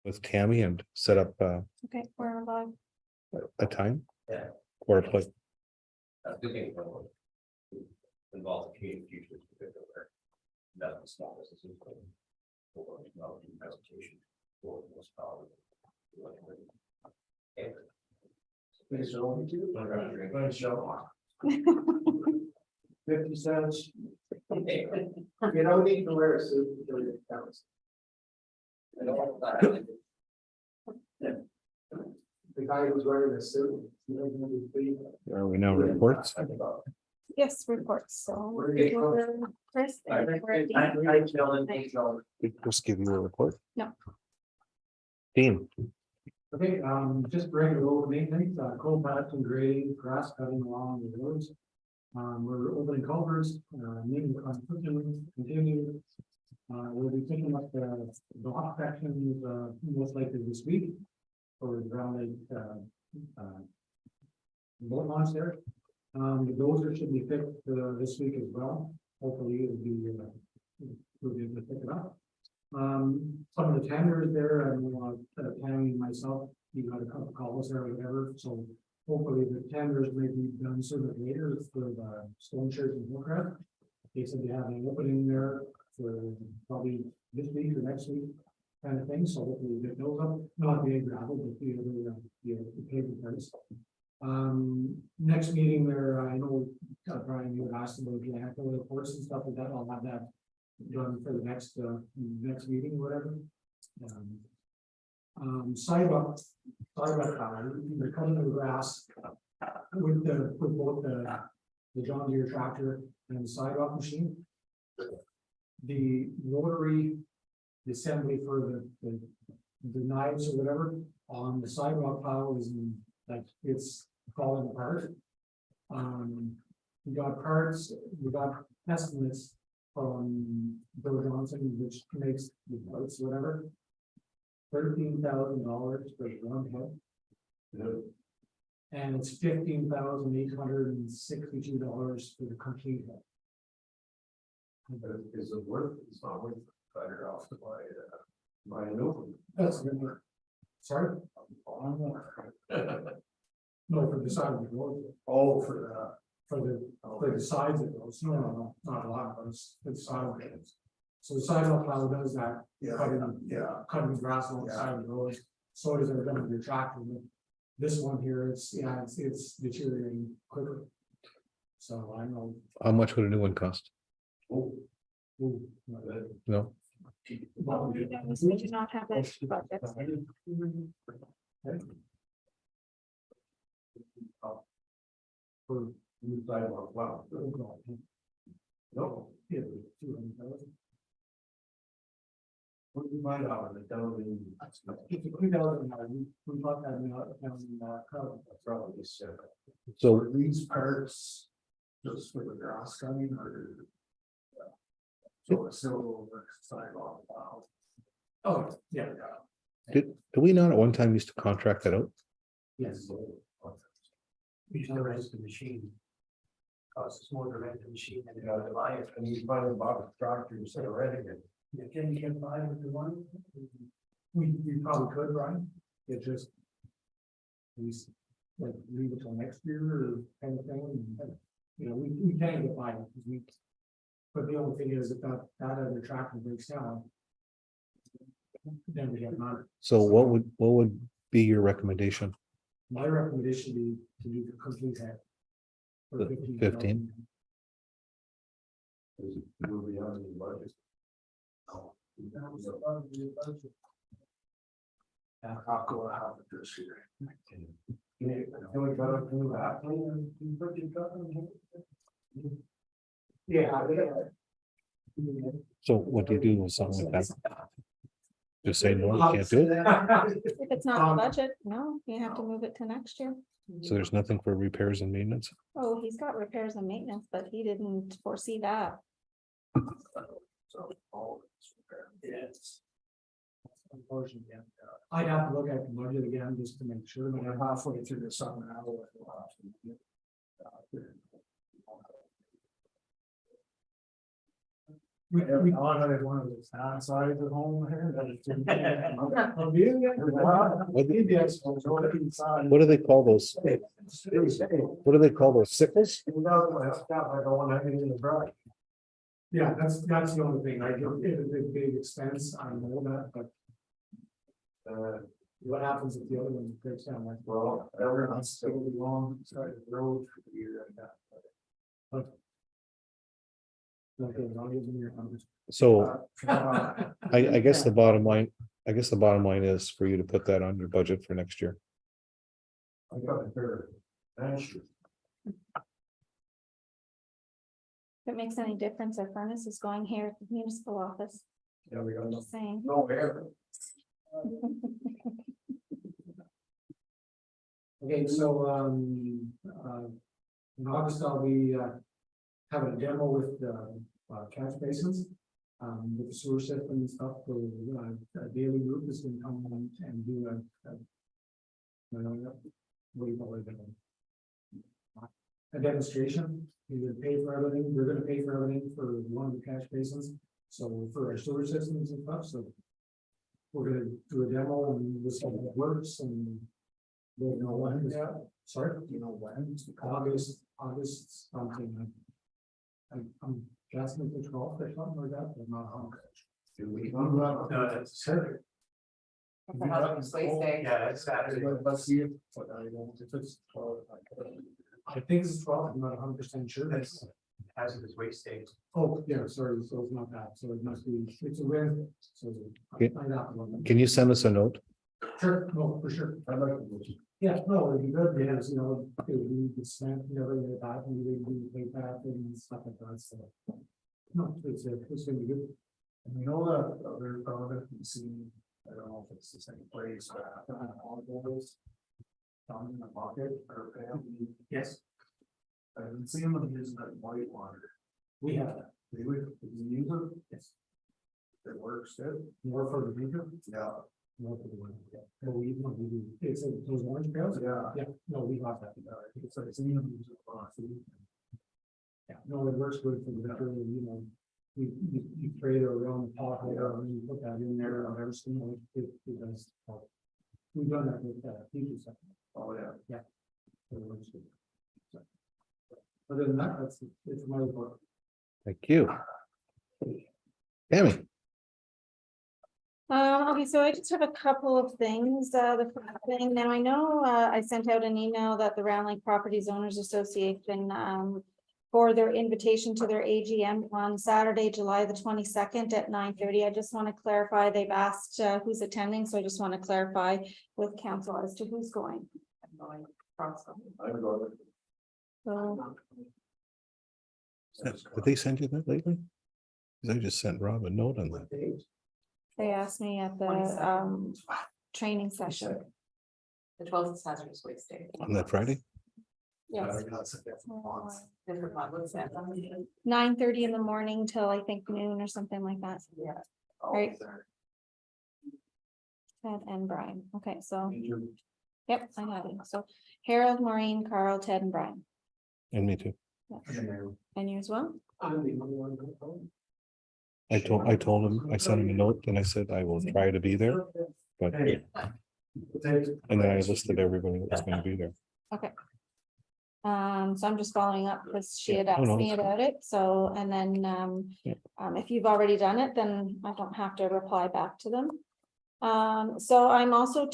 with Tammy and set up Okay, we're live. a time Yeah. or a place. Good thing for involve the community futures. Nothing small businesses. For technology presentation. For most power. There's only two. Going to show. 50 cents. You don't need to wear a suit. Until it counts. The guy who's wearing a suit. Are we now reports? Yes, reports, so. We're getting close. First, and we're at the- Just give you a report. No. Dean, Okay, just regular road maintenance, coal patch and grading, grass cutting along the roads. We're opening culverts, needing continue. We'll be picking up the block sections, most likely this week. For around boat launch there. The dozer should be fixed, this week as well. Hopefully it'll be, we'll be able to pick it up. Some of the tenders there, and Tammy and myself, you got a couple calls there or whatever, so hopefully the tenders may be done sooner than later for the Stone Church and Hillcrest. They said they have an opening there for probably this week or next week, kind of thing, so hopefully we get those up, not the gravel, but the paving first. Next meeting there, I know Brian, you had asked about the actual reports and stuff like that, I'll have that done for the next meeting, whatever. Sidewalk, they're cutting the grass with both the John Deere tractor and the sidewalk machine. The rotary assembly for the knives or whatever on the sidewalk plow is like it's falling apart. We got parts, we got estimates from Bill Johnson, which makes the parts, whatever. $13,000 for one head. And it's $15,862 for the complete head. Is it worth? It's not worth. Cut it off to buy a new one. That's good work. Sorry? No, for the side of the road. Oh, for For the sides of those, no, not a lot, but it's the side of it. So the sidewalk plow does that, cutting grass on the side of the road, so does our gonna be tractor. This one here, it's deteriorating quicker. So I know. how much would a new one cost? Ooh, No, well, We do not have that budget. For new sidewalk, wow. No. Yeah, 200,000. what do you find out that don't If you clean out, we bought that in probably just so these parts just for the grass cutting or? So it's still over sidewalk. Oh, yeah. do we not at one time used to contract that out? Yes. We should rent the machine. Costs us more to rent the machine than to buy it, and you finally bought a tractor instead of renting it. Can you get by with the one? We probably could, Brian, it just. We like leave it till next year or kind of thing, and, you know, we can get by it, because we. But the only thing is, if that other tractor breaks down. Then we have not, So what would be your recommendation? my recommendation would be to do the complete head. For The 15? Will be on the budget. I'll go out of this year. Yeah. So what do you do with something like that? Just say no, you can't do it? If it's not budget, no, you have to move it to next year. So there's nothing for repairs and maintenance? Oh, he's got repairs and maintenance, but he didn't foresee that. So all it's repaired. Yes. Unfortunately, yeah. I'd have to look at the budget again just to make sure, but I'm halfway through the summer now. We all had one of those sides at home here. What do they call those? What do they call those, sickles? Yeah, that's the only thing, I don't, it's a big expense, I know that, but. What happens if the other one breaks down, like, well, everyone's still long side of the road for the year like that. But. Okay, I'll give them your numbers. So I guess the bottom line, is for you to put that on your budget for next year. I got it there. Thank you. If it makes any difference, our furnace is going here at the municipal office, Yeah, we got enough. just saying. No air. Okay, so, in August, I'll be, having a demo with the, catch basins. With the sewer system and stuff, so, a daily group is gonna come and do what do you call it? A demonstration, you're gonna pay for everything, they're gonna pay for everything for one of the catch basins, so for our sewer systems and stuff, so. We're gonna do a demo and this how it works and. Don't know when, yeah, sorry, you know when, August something. I'm guessing it's the 12th or something like that, but not on. Do we? No, that's Saturday. Yeah, it's Saturday. Let's see if, if it's 12. I think it's 12, I'm not 100% sure. That's hazardous waste day. Oh, yeah, sorry, so it's not that, so it must be, it's a win, so. Okay. Find out about that. Can you send us a note? Sure, no, for sure. I'd like to. Yeah, no, it'd be good, because, you know, we could spend, you know, that, and we would pay back and stuff like that, so. No, it's gonna be good. And we know that other product we see, I don't know if it's the same place, all those. Down in the pocket, or, yes. I haven't seen them using that white water. We have that. They would, use it? Yes. It works good. More for the meter? Yeah. More for the one, yeah. No, we do, it's those orange pails? Yeah. Yeah, no, we got that. I think it's like, it's in them, use it a lot, so we- Yeah, no, it works good for the veteran, you know. You trade it around the pot there, and you put that in there, and everything, it does. Help. We've done that with teachers. Oh, yeah. Yeah. It works good. So, other than that, it's my report. Thank you. Tammy, Okay, so I just have a couple of things. The first thing, now I know, I sent out an email that the Round Lake Properties Owners Association, for their invitation to their AGM on Saturday, July the 22nd at 9:30. I just want to clarify, they've asked who's attending, so I just want to clarify with council as to who's going. So, did they send you that lately? 'Cause I just sent Rob a note on that. they asked me at the training session. The 12th is hazardous waste day. On that Friday? Yes. Different one, what's that? 9:30 in the morning till I think noon or something like that. Yeah. Right. Ted and Brian. Okay, so, yep, I got it. So Harold, Maureen, Carl, Ted and Brian. And me too. And you as well? I'm the only one who told. I told him, I sent him a note and I said I will try to be there, but. And then I listed everybody that was gonna be there. Okay. So I'm just following up because she had Yeah. Oh, asked no, me it's about it, so, and then, Yeah. if you've already done it, then I don't have to reply back to them. So I'm also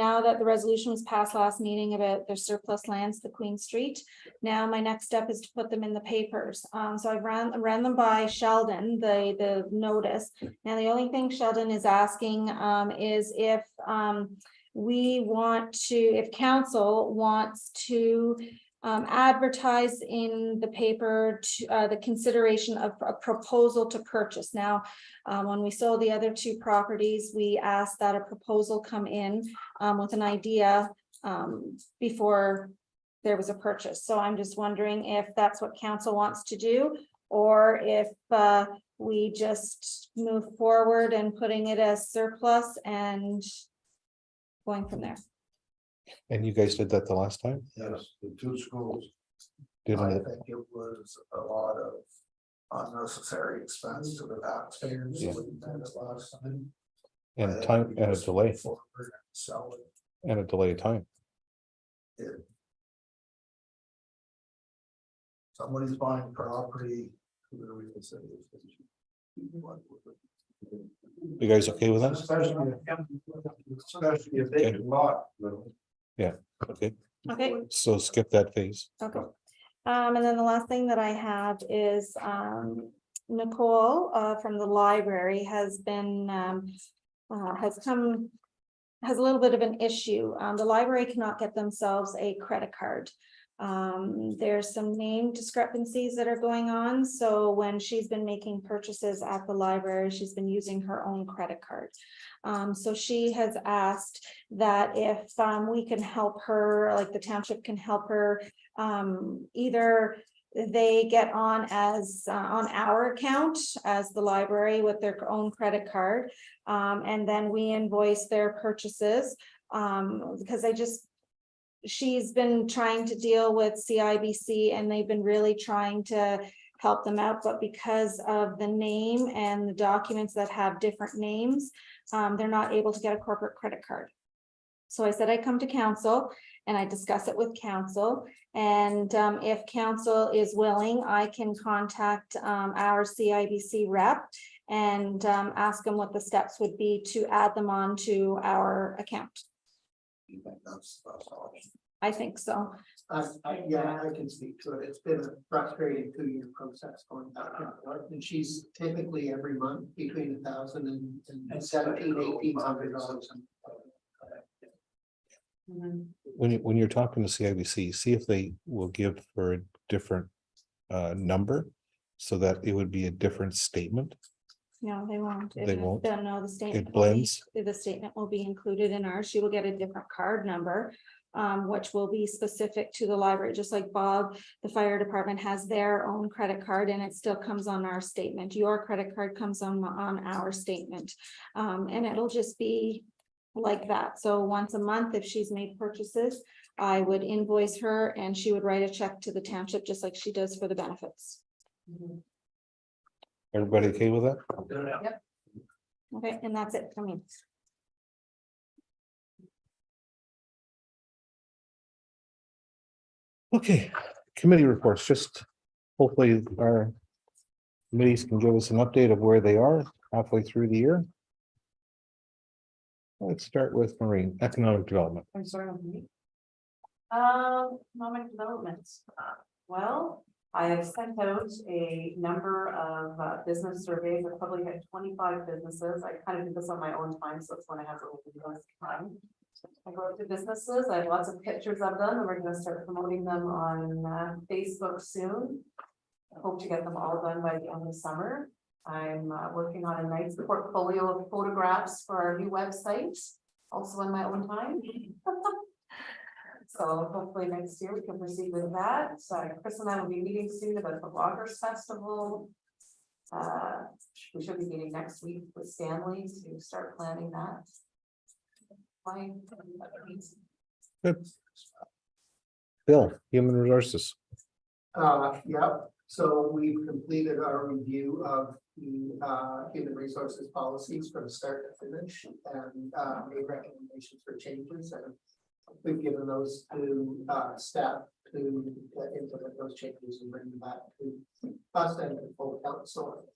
now that the resolution was passed last meeting about their surplus lands, the Queen Street. Now my next step is to put them in the papers. So I ran them by Sheldon, the notice. Now, the only thing Sheldon is asking, is if, we want to, if council wants to advertise in the paper to the consideration of a proposal to purchase. Now, when we sold the other two properties, we asked that a proposal come in with an idea before there was a purchase. So I'm just wondering if that's what council wants to do, or if we just move forward and putting it as surplus and going from there. And you guys did that the last time? Yes, the two schools. Didn't I it? think it was a lot of unnecessary expense to the taxpayers. Yeah. Last time. And time and a delay Sell it. and a delay of time. Somebody's buying property. Who do we consider this? You guys okay with that? Especially if they can lot. Okay, Okay, so skip that phase. okay. And then the last thing that I have is, Nicole, from the library has been, has a little bit of an issue. The library cannot get themselves a credit card. There's some name discrepancies that are going on, so when she's been making purchases at the library, she's been using her own credit card. So she has asked that if we can help her, like the township can help her, either they get on as on our account as the library with their own credit card, and then we invoice their purchases, because she's been trying to deal with CIBC and they've been really trying to help them out, but because of the name and the documents that have different names, they're not able to get a corporate credit card. So I said I'd come to council and I discuss it with council, and if council is willing, I can contact our CIBC rep and ask them what the steps would be to add them on to our account. That's option. I think so. Yeah, I can speak to it. It's been a frustrating 2-year process going back and forth, and she's typically every month between $1,000 and $1,700-$1,800. When you're talking to CIBC, see if they will give her a different number so that it would be a different statement. No, they won't. They won't? They'll know the statement. It blends. The statement will be included in ours. She will get a different card number, which will be specific to the library, just like Bob, the fire department has their own credit card and it still comes on our statement. Your credit card comes on our statement. And it'll just be like that. So once a month, if she's made purchases, I would invoice her and she would write a check to the township, just like she does for the benefits. Everybody okay with that? Okay, and that's it for me. Okay, committee reports, just hopefully our committees can give us an update of where they are halfway through the year. Let's start with Marine Economic Development. I'm sorry. Economic development. Well, I have sent out a number of business surveys. I probably had 25 businesses. I kind of did this on my own time, so it's when I have a little bit of time. I go out to businesses. I have lots of pictures of them, and we're going to start promoting them on Facebook soon. I hope to get them all done by the end of summer. I'm working on a nice portfolio of photographs for our new website, also on my own time. So hopefully next year we can proceed with that. So Chris and I will be meeting soon about the Bloggers Festival. We should be meeting next week with Stanley to start planning that. Good. Bill, Human Resources. Yeah, so we've completed our review of the human resources policies from start to finish and made recommendations for changes, and we've given those to staff to implement those changes and bring them back to us and the full council.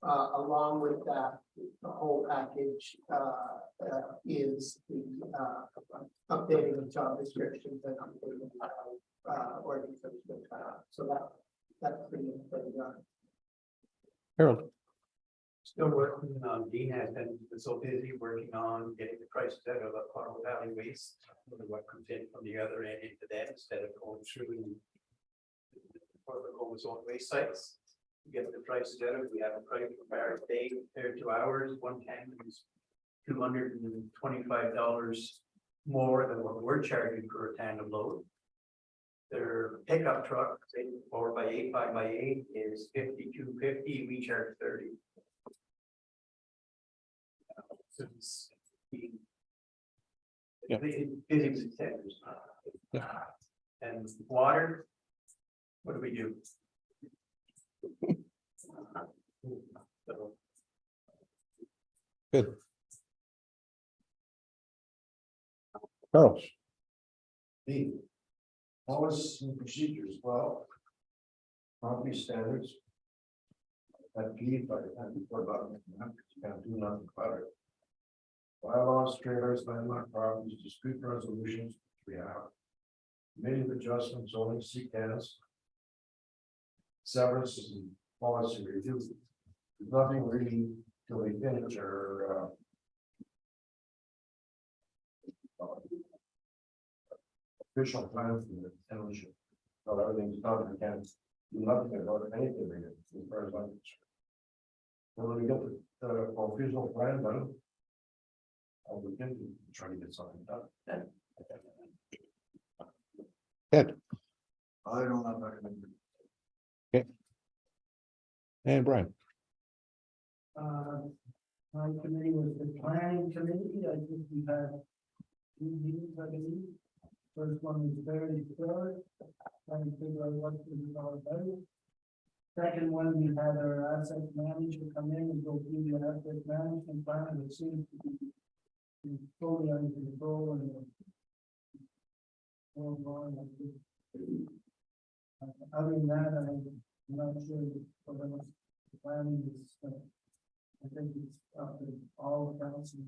Along with that, the whole package is the updating of job descriptions and updating organization. So that's pretty done. Harold. Still working, Dean has been so busy working on getting the prices out of the Carl Valley waste, what comes in from the other end into them instead of going through Portland's own waste sites. Get the prices out of, we have a price for our day compared to ours. One tank is $225 more than what we're charging for a tandem load. Their pickup truck, say 4x8, 5x8 is $52.50. We charge $30. So it's Yeah. busy with tenders. And water, what do we do? Good. Charles, The policies and procedures, well. Property standards. That key, but I can't report about it, you can't do nothing about it. Bylaws, trailers, landmark properties, dispute resolutions, which we have. Committee of adjustments, zoning, CCAS. Severance and policy review. There's nothing really till we finish our, official plan for the township. So everything's done, we can't do nothing about anything really, as far as I'm concerned. So when we get the official plan done. I'll begin to try to get something done. Ed, I don't have that. and Brian. My committee was the planning committee. I think we had two meetings, I believe. First one was very thorough, trying to figure out what it was all about. Second one, we had our asset manager come in and go through the asset management plan, and it seems to be fully under control and other than that, I'm not sure what else the planning is. I think it's up to all council.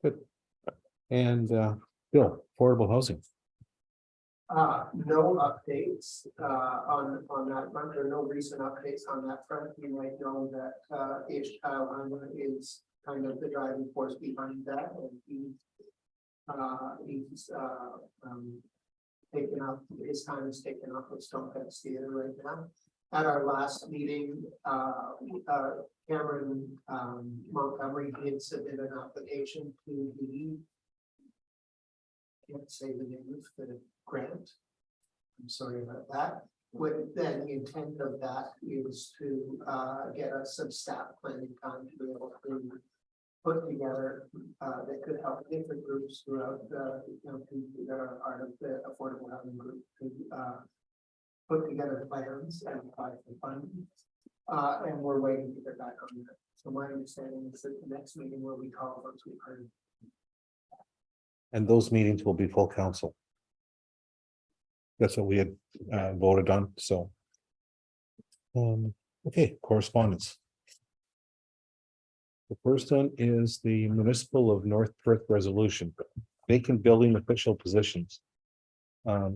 Good. And Bill, affordable housing. No updates, on that front, there are no recent updates on that front. You might know that, KHR Township is kind of the driving force behind that, and he's taken up, his time is taken up with Stonehenge Theater right now. At our last meeting, Cameron, Montgomery did submit an application to the, can't say the name of the grant. I'm sorry about that. What then the intent of that is to get us some staff planning time to be able to put together that could help different groups throughout the, that are part of the affordable housing group to put together plans and apply for funding. And we're waiting to get back on that. So my understanding is that the next meeting will be called once we've heard. And those meetings will be full council. That's what we had voted on, so. Okay, correspondence. The first one is the municipal of North Perth resolution, vacant building official positions. My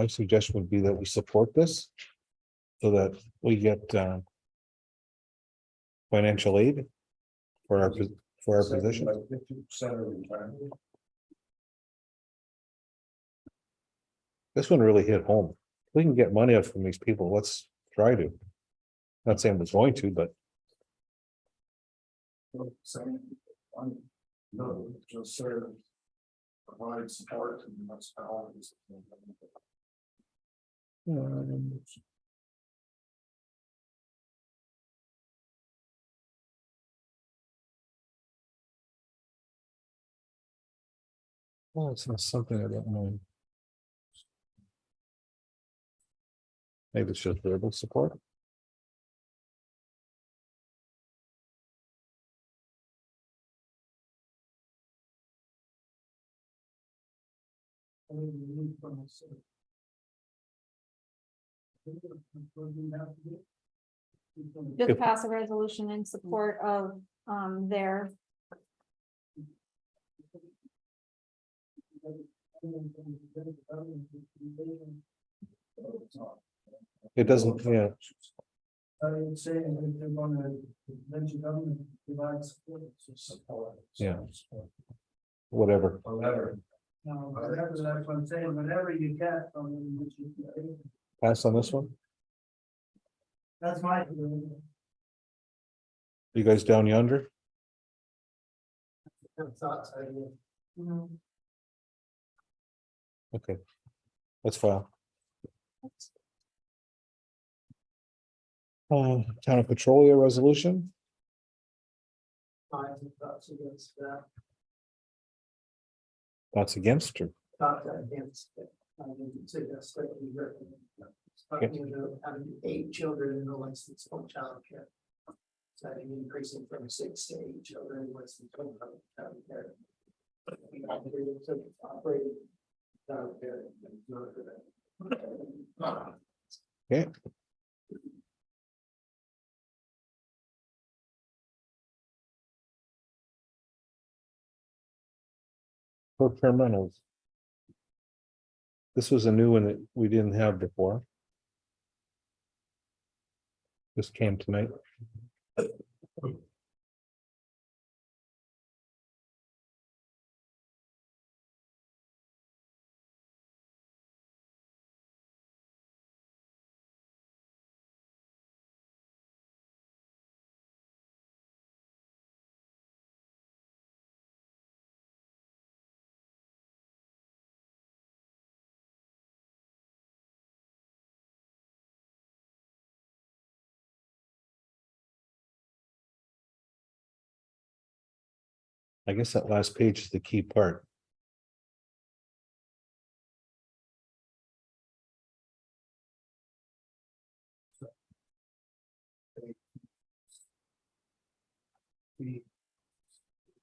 suggestion would be that we support this so that we get financial aid for our position. Like 50% of retirement. This one really hit home. If we can get money out from these people, let's try to. Not saying we're going to, but No, just sort of provide support to municipalities. well, it's not something I don't know. Maybe it's just verbal support. Just If- pass a resolution in support of their, It doesn't, yeah, I would say that they're gonna, mention government provides support. Yeah. whatever. A letter. Now, whatever, that's what I'm saying, whatever you get from them, which you can- Pass on this one. that's my feeling. You guys down yonder? Thoughts, idea. Okay. Let's file. Town of Petrolia resolution. Thoughts against that, That's against her. thoughts against it. I would suggest that we recommend that. Talking about having 8 children in the licensed home childcare. So I think increasing from 6 to 8 children in licensed home childcare. We have to do some operating childcare. Okay. Short-term rentals. This was a new one that we didn't have before. This came tonight. I guess that last page is the key part.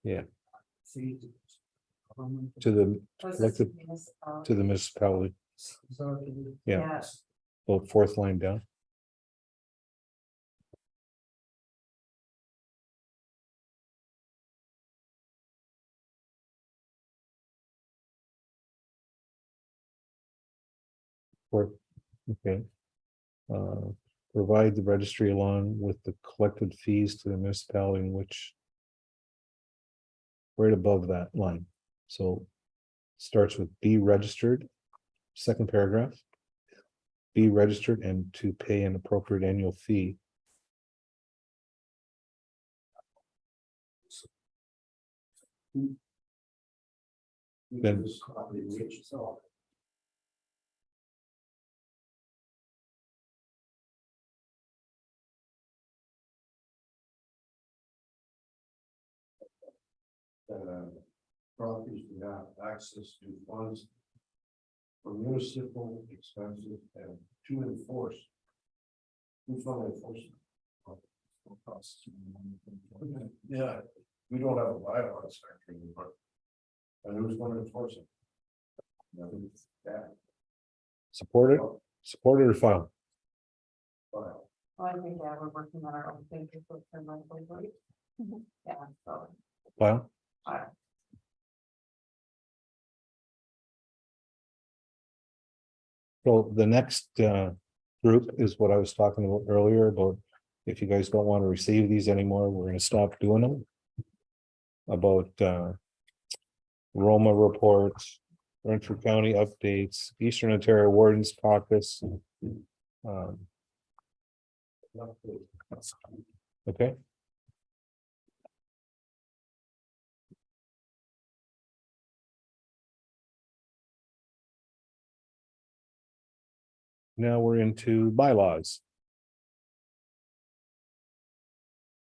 Yeah. To the elected, to the municipality. Yeah, Yes. well, 4th line down. Okay. Provide the registry along with the collected fees to the municipality in which. Right above that line, so. Starts with be registered, second paragraph. Be registered and to pay an appropriate annual fee. Then- Properties do not have access to funds. For municipal expenses and to enforce. Who's gonna enforce it? Yeah, we don't have a bylaw section, but. And who's gonna enforce it? Nothing. Yeah. Support it or file. File. Well, I think, yeah, we're working on our own thing. For short-term rentals, right? Yeah, so. File. I- So the next group is what I was talking about earlier about. If you guys don't want to receive these anymore, we're gonna stop doing them. About Roma reports, Renfrew County updates, Eastern Ontario Wardens Caucus. Okay. Now we're into bylaws.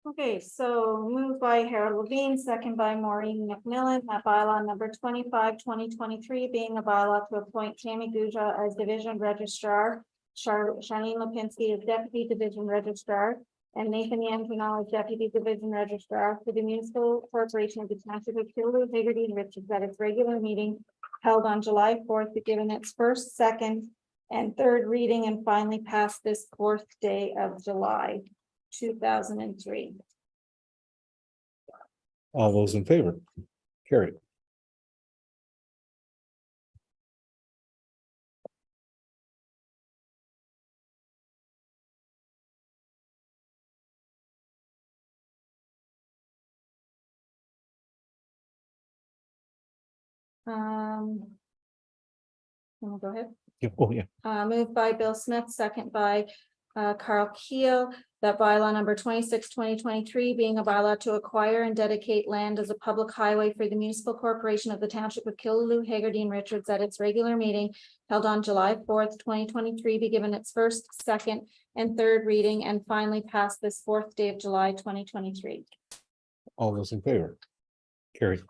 Okay, so moved by Harold Levine, second by Maureen McMillan, that bylaw number 25, 2023, being a bylaw to appoint Tammy Guja as division registrar, Charlene Lipinski as deputy division registrar, and Nathan Yantonal as deputy division registrar for the municipal corporation of the township of Killaloe, Haggerty, and Richards at its regular meeting held on July 4th, given its first, second, and third reading, and finally passed this 4th day of July. 2003. All those in favor? Carried. We'll go ahead. Oh, yeah. Moved by Bill Smith, second by Carl Keel, that bylaw number 26, 2023, being a bylaw to acquire and dedicate land as a public highway for the municipal corporation of the township of Killaloe, Haggerty, and Richards at its regular meeting held on July 4th, 2023, be given its first, second, and third reading, and finally passed this 4th day of July, 2023. All those in favor? Carried.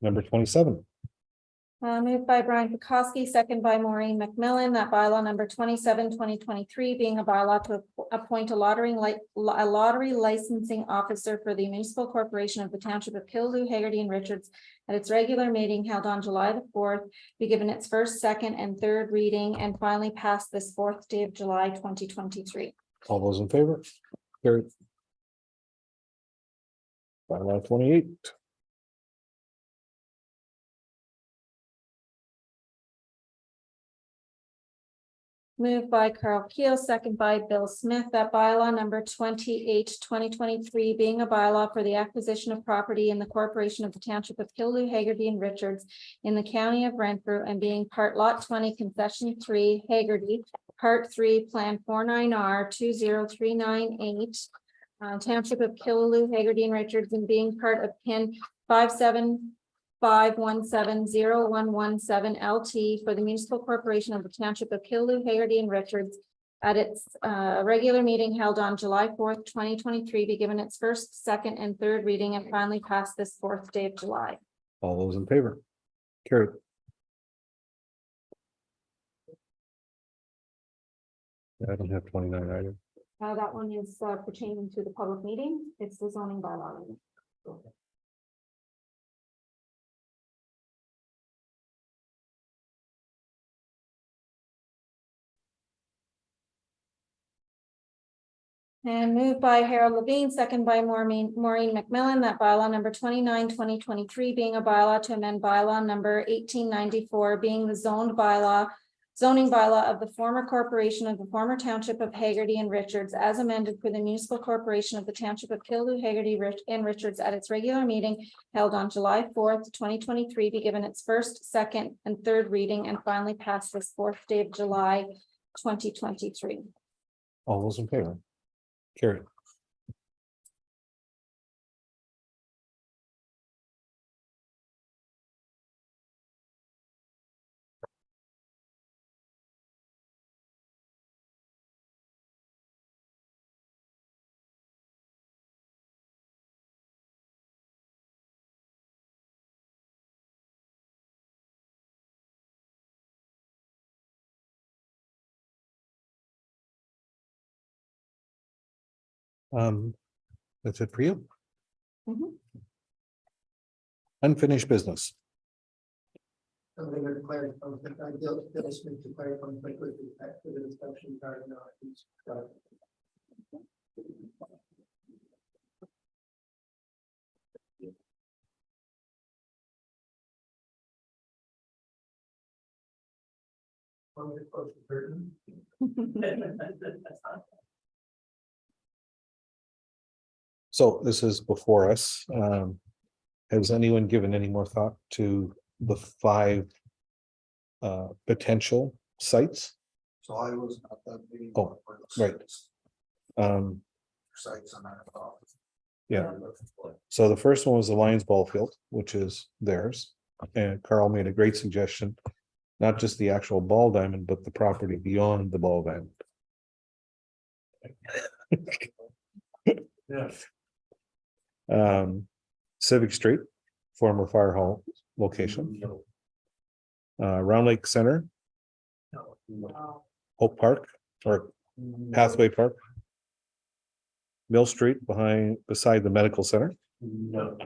Number 27. Moved by Brian Pekoski, second by Maureen McMillan, that bylaw number 27, 2023, being a bylaw to appoint a lottery licensing officer for the municipal corporation of the township of Killaloe, Haggerty and Richards at its regular meeting held on July the 4th, be given its first, second and third reading and finally pass this 4th day of July, 2023. All those in favor? Carried. Bylaw 28. Moved by Carl Keel, second by Bill Smith, that bylaw number 28, 2023, being a bylaw for the acquisition of property in the corporation of the township of Killaloe, Haggerty and Richards in the county of Renfrew and being part lot 20, concession 3, Haggerty, part 3, plan 49R 20398, township of Killaloe, Haggerty and Richards, and being part of pin 575170117 LT for the municipal corporation of the township of Killaloe, Haggerty and Richards at its regular meeting held on July 4th, 2023, be given its first, second and third reading and finally pass this 4th day of July. All those in favor? Carried. I don't have 29 either. That one is pertaining to the public meeting. It's the zoning bylaw. And moved by Harold Levine, second by Maureen McMillan, that bylaw number 29, 2023, being a bylaw to amend bylaw number 1894, being the zoning bylaw of the former corporation of the former township of Haggerty and Richards as amended for the municipal corporation of the township of Killaloe, Haggerty and Richards at its regular meeting held on July 4th, 2023, be given its first, second and third reading and finally pass this 4th day of July, 2023. All those in favor? Carried. That's it for you. Mhm. Unfinished business. Something to clarify, I Bill Smith to clarify quickly for the discussion regarding these. Want me to close the curtain? So this is before us. Has anyone given any more thought to the 5 potential sites? So I was at that meeting. Oh, right. Sites on that. Yeah. So the first one was the Lions ball field, which is theirs. And Carl made a great suggestion, not just the actual ball diamond, but the property beyond the ball diamond. Yeah. Civic Street, former fire hall location. Round Lake Center, Hope Park or Pathway Park. Mill Street beside the medical center. No.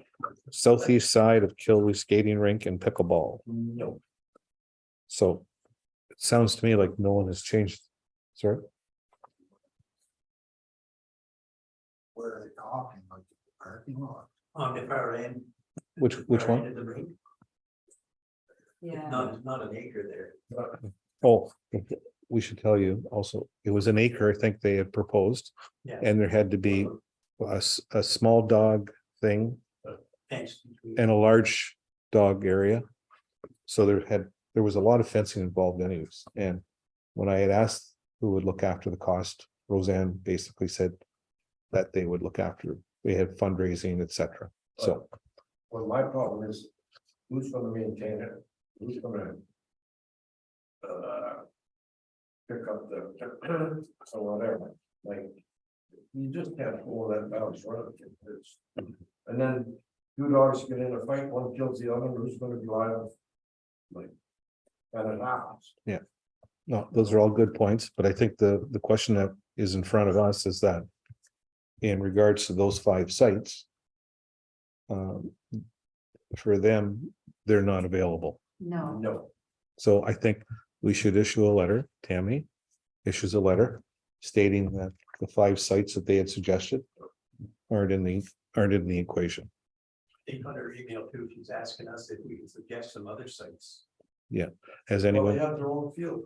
Southeast side of Killaloe skating rink and pickleball. No. So it sounds to me like no one has changed. Sorry. Where are they talking, like the parking lot? On the far end. Which far end one? of the rink. Yeah. Not an acre there. Oh, we should tell you also, it was an acre, I think they had proposed. Yeah. And there had to be a small dog thing Thanks. and a large dog area. So there was a lot of fencing involved anyways. And when I had asked who would look after the cost, Roseanne basically said that they would look after, they had fundraising, etc. So Well, my problem is, who's gonna maintain it? Who's gonna? Pick up the, so whatever, like. You just can't pull that bounce road. And then two dogs get in a fight, one kills the other, who's gonna be liable? Like. And it happens. No, those are all good points, but I think the question that is in front of us is that. In regards to those 5 sites. For them, they're not available. No, No, So I think we should issue a letter, Tammy issues a letter stating that the 5 sites that they had suggested aren't in the equation. They got her email too, she's asking us if we can suggest some other sites. Has well, they anyone, have their own field.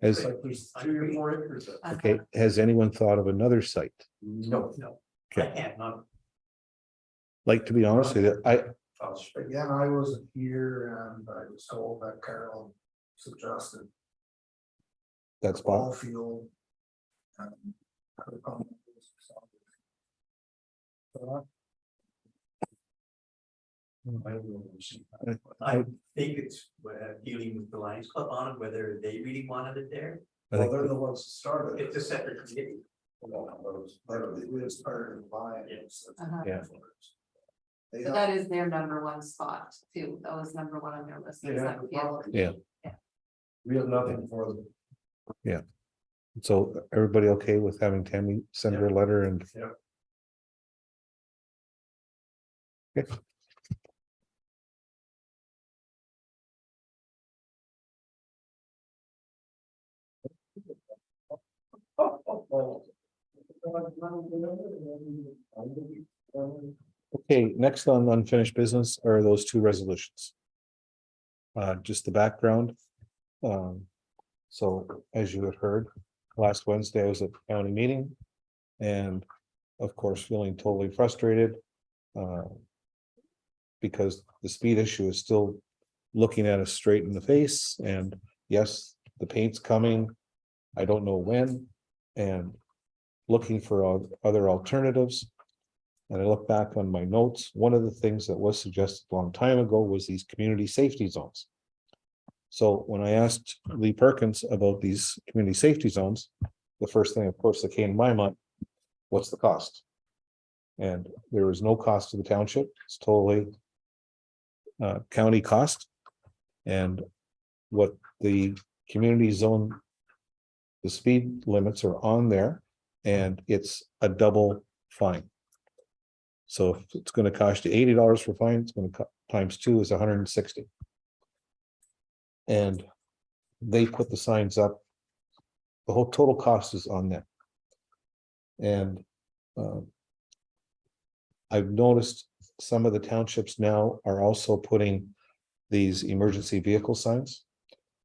Has- It's like there's 3 or 4 acres. of- okay, has anyone thought of another site? No. No, I Okay. can't, not. Like, to be honest with you, Again, I wasn't here and I was told that Carol suggested that's ball Bob. field. and- I don't know. I think it's dealing with the Lions Club on it, whether they really wanted it there. I Well, think they're the ones that started. It's a separate committee. It was part of the Lions. Yeah. They but that is their number 1 spot too. That was number 1 on their list. They is have that the field. property. Yeah. We have nothing for them. so. Everybody okay with having Tammy send her a letter and? Yeah. Okay. Okay, next on unfinished business are those 2 resolutions. Just the background. So as you had heard, last Wednesday I was at the county meeting. And of course, feeling totally frustrated. Because the speed issue is still looking at us straight in the face, and yes, the paint's coming. I don't know when, and looking for other alternatives. And I look back on my notes, one of the things that was suggested a long time ago was these community safety zones. So when I asked Lee Perkins about these community safety zones, the first thing, of course, that came to my mind, what's the cost? And there was no cost to the township, it's totally county cost. And what the community zone, the speed limits are on there, and it's a double fine. So if it's gonna cost you $80 for fine, it's gonna times 2 is 160. And they put the signs up. The whole total cost is on them. And I've noticed some of the townships now are also putting these emergency vehicle signs.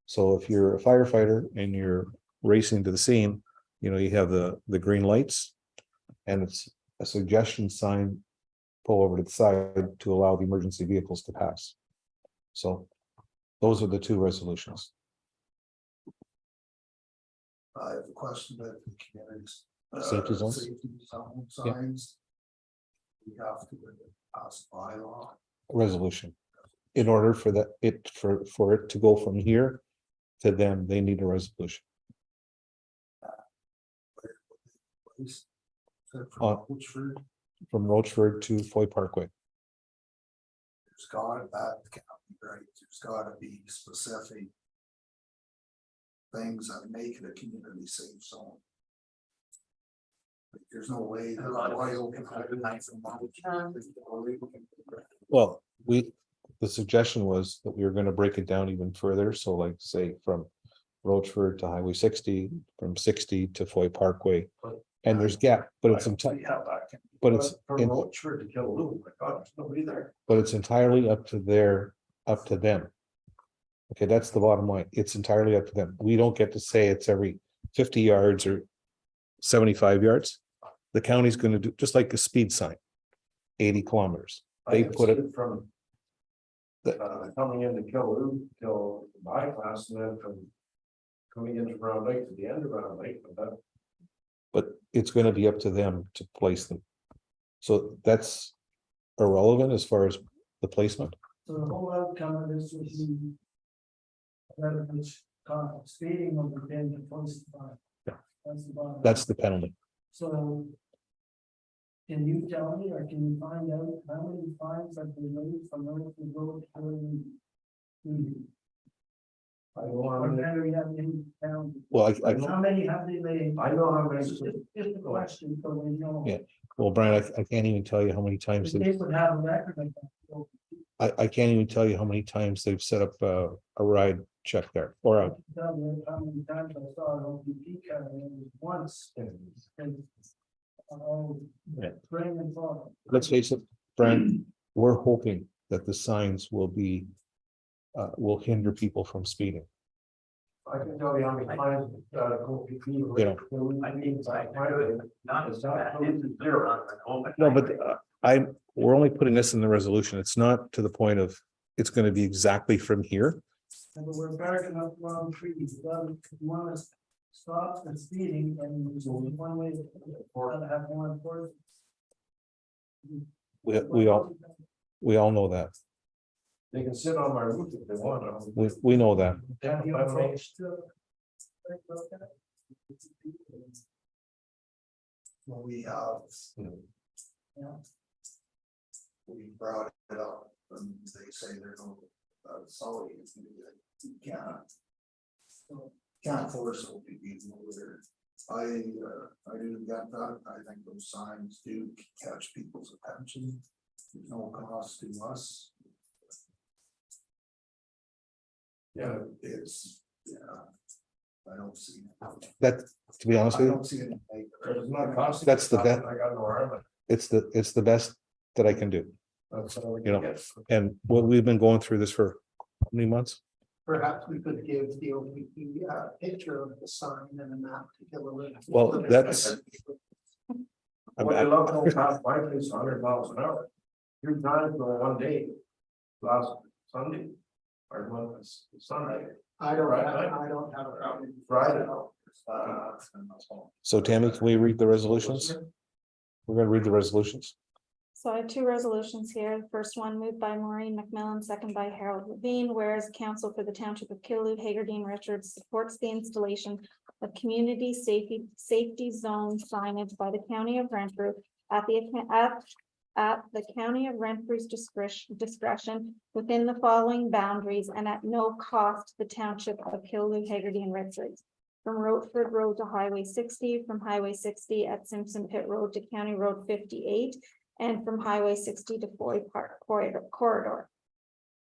So if you're a firefighter and you're racing to the scene, you know, you have the green lights. And it's a suggestion sign, pull over to the side to allow the emergency vehicles to pass. So those are the 2 resolutions. I have a question about the communities. Safety zones? Safety zone Yeah. signs. We have to pass bylaw. Resolution. In order for for it to go from here to them, they need a resolution. Is that Uh, from Oxford? From Rochford to Foy Parkway. There's gotta, that can't be right, there's gotta be specific. Things that make it a community safe zone. Like, there's no way that Royal can have a knife and Well, the suggestion was that we were gonna break it down even further, so like say from Rochford to Highway 60, from 60 to Foy Parkway. And there's gap, but it's but it's From Rochford to Killaloo, my God, there's nobody there. but it's entirely up to them. Okay, that's the bottom line. It's entirely up to them. We don't get to say it's every 50 yards or 75 yards. The county's gonna do, just like a speed sign, 80 kilometers. They I can put see it, from. Coming into Killaloo till my class, and then from. Coming into Brown Lake to the end of Brown Lake, but that. but it's gonna be up to them to place them. So that's irrelevant as far as the placement. So the whole outcome of this would be. Whether it's speeding or the first time. Yeah. That's the bottom. That's the penalty. So. Can you tell me, or can you find out how many fines have been made from those who go to? I know Or how many, better yet, in town? Well, How many have they made? I know how many. Just a question, so we know. Yeah. well, Brian, I can't even tell you how many times, If they would have a record of that. So, I can't even tell you how many times they've set up a ride check there, or I can tell you how many times I saw an OPP car, and it was once. And, Yeah. spring and fall. let's face it, Brian, we're hoping that the signs will be, will hinder people from speeding. I can tell you how many times, go to people. Yeah. I mean, not as bad, it's zero. No, but we're only putting this in the resolution. It's not to the point of, it's gonna be exactly from here. And we're backing up wrong trees, you want to stop the speeding, and there's only one way to have more enforcement. We all know that. They can sit on my roof if they want. We know that. Have you approached Well, we have. Yeah. We brought it up, and they say they're no, solid, you can't force OPP over there. I do get that, I think those signs do catch people's attention, there's no cost to us. Yeah, it's, I don't see. That, to be honest I with you, don't see it. It's not costing. That's the best. I got no armor. it's the best that I can do. That's all we You know, can get. And what we've been going through this for how many months? Perhaps we could give the OPP a picture of the sign and a map to give a link. Well, that's- What I love going past my place 100 miles an hour. You're driving for one day. Last Sunday. Or month, Sunday. I don't Right, have a problem. Friday. So Tammy, can we read the resolutions? We're gonna read the resolutions. So I have two resolutions here. The first one moved by Maureen McMillan, second by Harold Levine, whereas council for the township of Killaloe, Hagerdean Richards supports the installation of community safety zone signage by the county of Renfrew at the county of Renfrew's discretion within the following boundaries and at no cost to the township of Killaloe, Hagerdean Richards. From Roteford Road to Highway 60, from Highway 60 at Simpson Pit Road to County Road 58, and from Highway 60 to Foy Park corridor.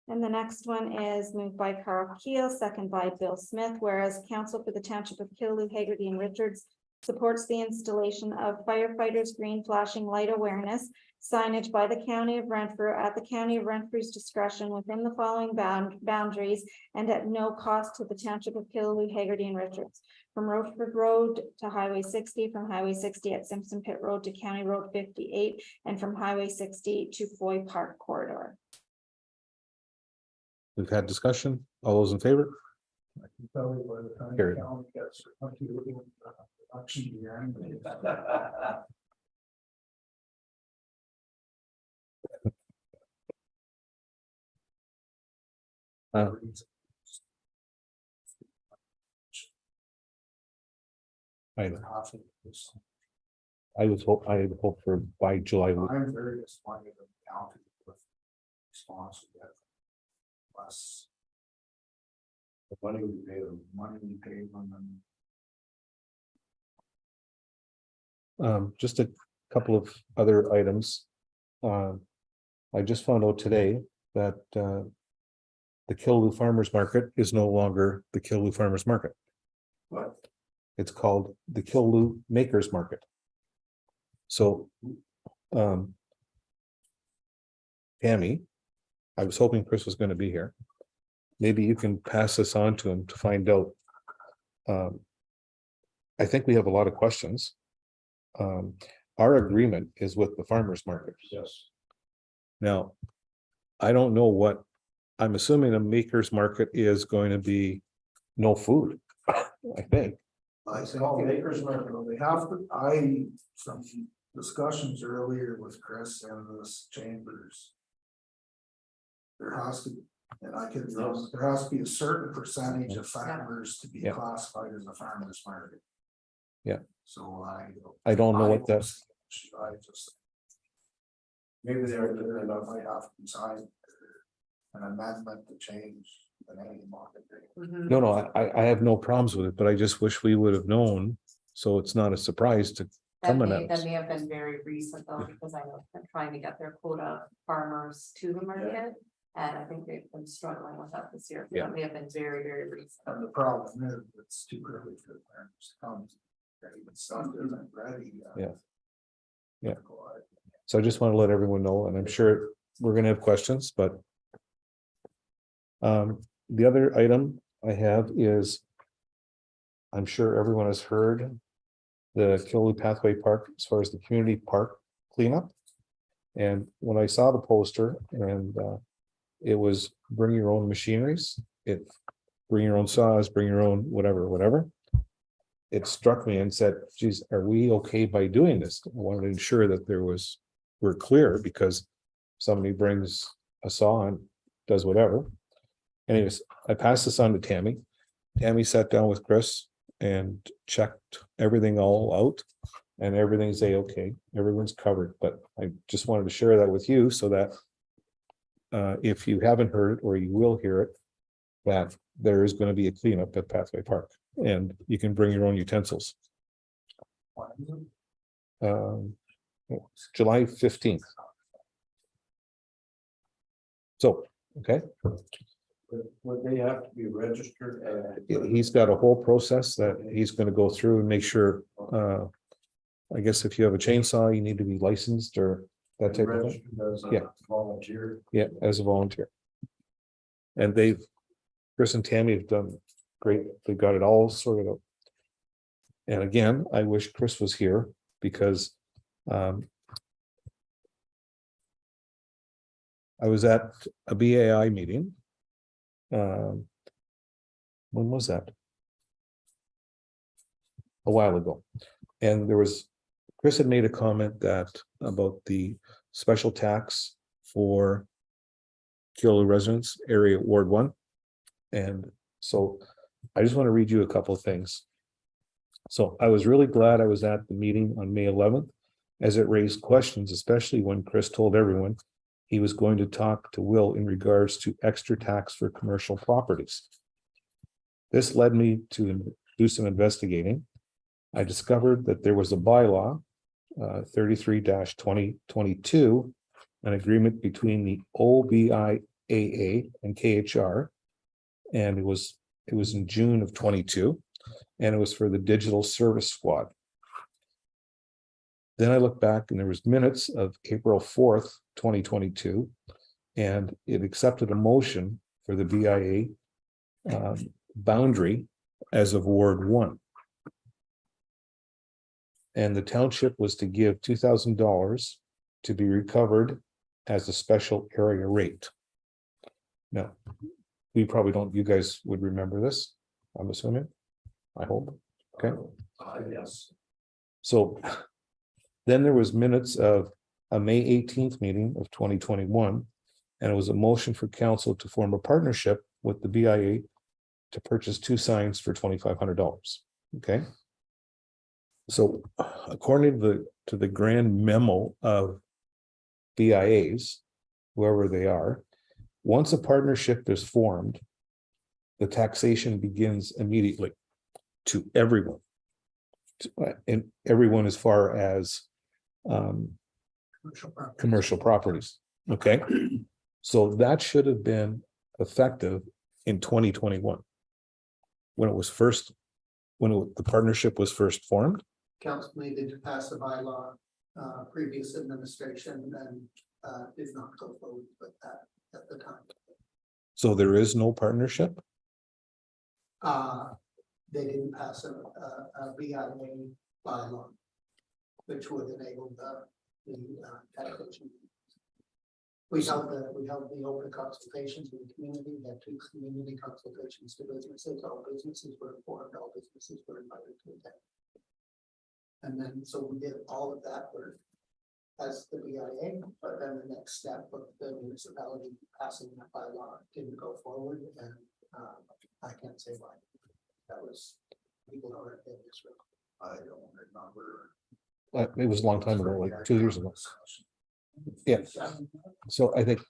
And the next one is moved by Carl Keel, second by Bill Smith, whereas council for the township of Killaloe, Hagerdean Richards supports the installation of firefighters green flashing light awareness signage by the county of Renfrew at the county of Renfrew's discretion within the following boundaries and at no cost to the township of Killaloe, Hagerdean Richards. From Roteford Road to Highway 60, from Highway 60 at Simpson Pit Road to County Road 58, and from Highway 60 to Foy Park corridor. We've had discussion. All those in favor? I can tell you by the time. Carry. the county gets up to the production here, anyway. I had hoped for by July. I'm very disappointed in the county with response we get. Less. The money we pay them, Just a couple of other items. I just found out today that the Killaloe Farmers Market is no longer the Killaloe Farmers Market. What? It's called the Killaloe Makers Market. So, Tammy, I was hoping Chris was going to be here. Maybe you can pass this on to him to find out. I think we have a lot of questions. Our agreement is with the farmers market. Yes. Now, I don't know what, I'm assuming the makers market is going to be no food, I think. I say all makers market, they have to, some discussions earlier with Chris and the chambers. There has to, and I could, there has to be a certain percentage of farmers to be Yeah. classified as a farmer's market. Yeah. So I don't know what that's, I just, Maybe they're good enough, I have to sign an amendment to change the name market. Mhm. No, I have no problems with it, but I just wish we would have known, so it's not a surprise to That come may, in. that may have been very recent though, because I know they're trying to get their quota farmers to the market. And I think they've been struggling with that this year. So Yeah. That may have been very, very recent. And the problem is, it's too early for the parents to come. Even some isn't ready. Yeah. Yeah. So I just want to let everyone know, and I'm sure we're gonna have questions, but. The other item I have is. I'm sure everyone has heard. The Killaloe Pathway Park, as far as the community park cleanup. And when I saw the poster and it was bring your own machineries, bring your own saws, bring your own whatever. It struck me and said, geez, are we okay by doing this? I wanted to ensure that we're clear, because somebody brings a saw and does whatever. Anyways, I passed this on to Tammy. Tammy sat down with Chris and checked everything all out. And everything's okay, everyone's covered, but I just wanted to share that with you so that. If you haven't heard it, or you will hear it, that there is going to be a cleanup at Pathway Park, and you can bring your own utensils. July 15th. So, okay, Would they have to be registered? he's got a whole process that he's going to go through and make sure. I guess if you have a chainsaw, you need to be licensed or that type of thing. Registered as a Yeah. volunteer. Yeah, as a volunteer. And Chris and Tammy have done great. They've got it all sorted out. And again, I wish Chris was here because I was at a BAI meeting. When was that? A while ago. And Chris had made a comment about the special tax for Killaloe residents, area Ward 1. And so I just want to read you a couple of things. So I was really glad I was at the meeting on May 11th, as it raised questions, especially when Chris told everyone he was going to talk to Will in regards to extra tax for commercial properties. This led me to do some investigating. I discovered that there was a bylaw, 33-2022, an agreement between the OBIAA and KHR. And it was in June of 22, and it was for the digital service squad. Then I looked back and there was minutes of April 4th, 2022, and it accepted a motion for the BIA boundary as of Ward 1. And the township was to give $2,000 to be recovered as a special area rate. Now, we probably don't, you guys would remember this, I'm assuming, I hope, okay? Yes. So then there was minutes of a May 18th meeting of 2021, and it was a motion for council to form a partnership with the BIA to purchase 2 signs for $2,500, okay? So according to the grand memo of BIAs, whoever they are, once a partnership is formed, the taxation begins immediately to everyone. And everyone as far as commercial properties, okay? So that should have been effective in 2021. When the partnership was first formed. Council needed to pass a bylaw, previous administration and did not go forward with that at the time. So there is no partnership? They didn't pass a BIA bylaw, which would enable the taxation. We held the open consultations with the community, we had 2 community consultations to businesses, all businesses were informed, all businesses were invited to attend. And then, so we did all of that work as the BIA, but then the next step of the municipality passing that bylaw didn't go forward, and I can't say why. That was people are in this room. I don't remember. It was a long time ago, like 2 years ago. Yeah. So I think.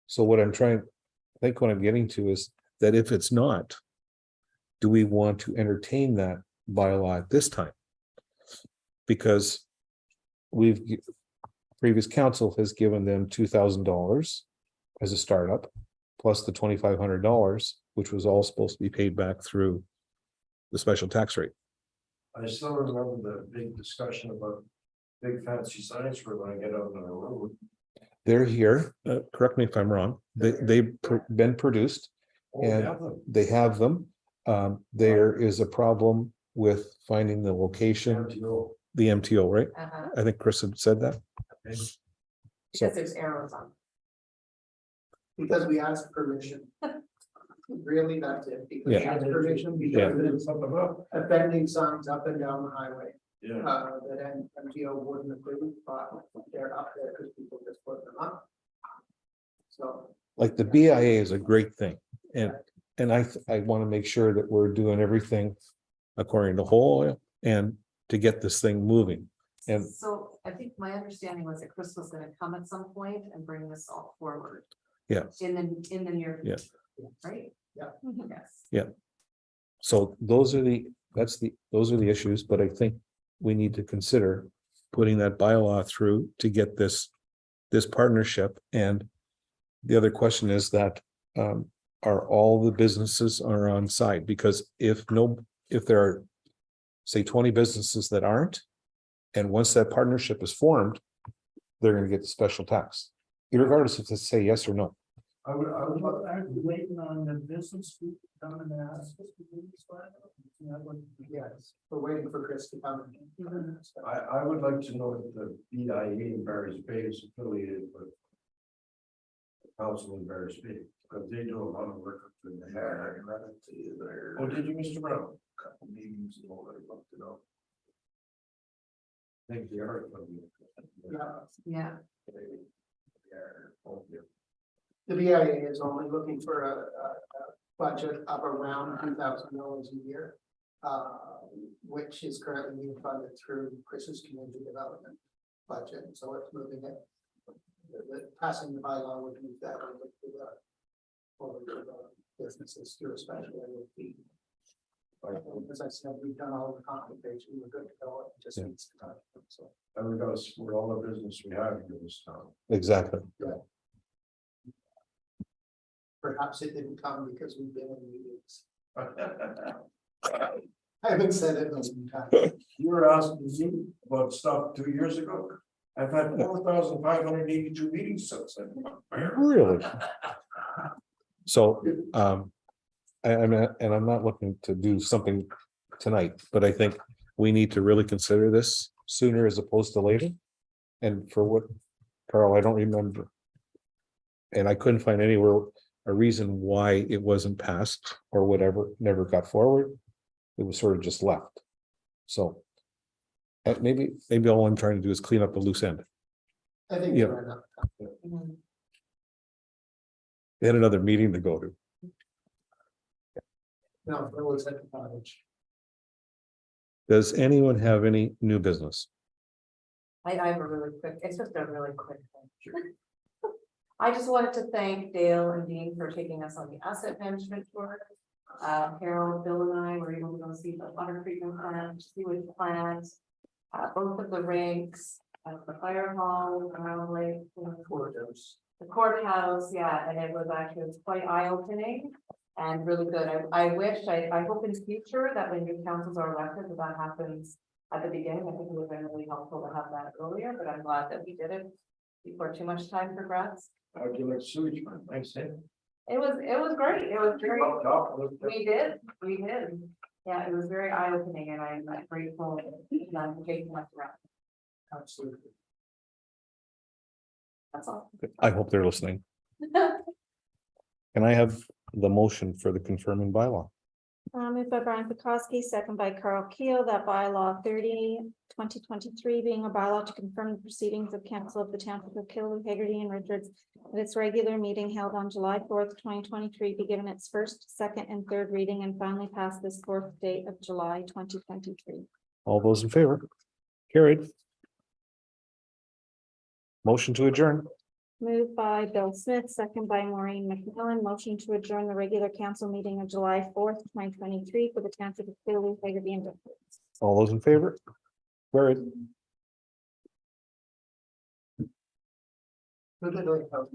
So what I'm trying, I think what I'm getting to is that if it's not. Do we want to entertain that bylaw at this time? Because previous council has given them $2,000 as a startup, plus the $2,500, which was all supposed to be paid back through the special tax rate. I still remember the big discussion about big fancy signs we're gonna get out on the road. They're here, correct me if I'm wrong, they've been produced, Oh, and yeah, them. they have them. There is a problem with finding the location, MTO. the MTO, right? Uh-huh. I think Chris had said that. Because So, there's arrows on. Because we asked permission. Really, that's it, because we Yeah. asked permission, Yeah. because it's Something up. offending signs up and down the highway. Yeah. That MTO wouldn't approve, but they're up there because people just put them up. So, like the BIA is a great thing, and I want to make sure that we're doing everything according to whole and to get this thing moving. And So I think my understanding was that Chris was gonna come at some point and bring this all forward. Yeah. In the near Yeah. future, right? Mhm. Yes. so those are the issues, but I think we need to consider putting that bylaw through to get this partnership. And the other question is that, are all the businesses are on site? Because if there are, say, 20 businesses that aren't, and once that partnership is formed, they're gonna get the special tax, regardless if they say yes or no. I would, Well, aren't we waiting on the business group to come and ask us to do this? yes, we're waiting for Chris to come. I would like to know if the BIA in Barry's Bay is affiliated with the council in Barry's Bay, because they do a lot of work up in there. Oh, did you, Mr. Brown? Couple meetings and all that, I'd love to know. I think they are. Yeah, Yeah. Oh, yeah. the BIA is only looking for a budget of around $2,000 a year. Which is currently being funded through Chris's community development budget, so it's moving it. Passing the bylaw would move that over to the. Over to the businesses through a special with the. As I said, we've done all the complication, we're good to go, it just Yeah. needs to come, so. And we gotta support all the business we have in this town. Exactly. Perhaps it didn't come because we've been in meetings. I haven't said it in a long time. You were asking me about stuff 2 yeyears ago. I've had 4,582 meetings since then. Really? So, I'm not looking to do something tonight, but I think we need to really consider this sooner as opposed to later. And for what, Carl, I don't remember. And I couldn't find anywhere a reason why it wasn't passed or whatever, never got forward. It was sort of just left. So. Maybe all I'm trying to do is clean up a loose end. I think Yeah. you're enough. Mhm. They had another meeting to go to. No, it was at the cottage. Does anyone have any new business? I have a really quick, it's just a really quick thing. I just wanted to thank Dale and Dean for taking us on the asset management tour. Harold, Bill and I were able to go see the water treatment plant, sewage plants, both of the rinks, the fire hall, around Lake. The courthouse, yeah, and it was actually quite eye-opening and really good. I hope in the future that when new councils are elected, that happens at the beginning. I think it would have been really helpful to have that earlier, but I'm glad that we did it before too much time progressed. How'd you like sewage, man? Thanks, Ed. It was great. It was very, Up top, we did. Yeah, it was very eye-opening and I'm grateful for taking us around. Absolutely. That's all. I hope they're listening. Can I have the motion for the confirming bylaw? Moved by Brian Pikowski, second by Carl Keel, that bylaw 30/2023 being a bylaw to confirm the proceedings of council of the township of Killaloe, Hagerty and Richards at its regular meeting held on July 4th, 2023, be given its first, second, and third reading and finally passed this 4th date of July 2023. All those in favor? Carried. Motion to adjourn. Moved by Bill Smith, second by Maureen McMillan, motion to adjourn the regular council meeting of July 4th, 2023 for the township of Clearly, Hagerty and Dunkley. All those in favor? Carried. Who did it?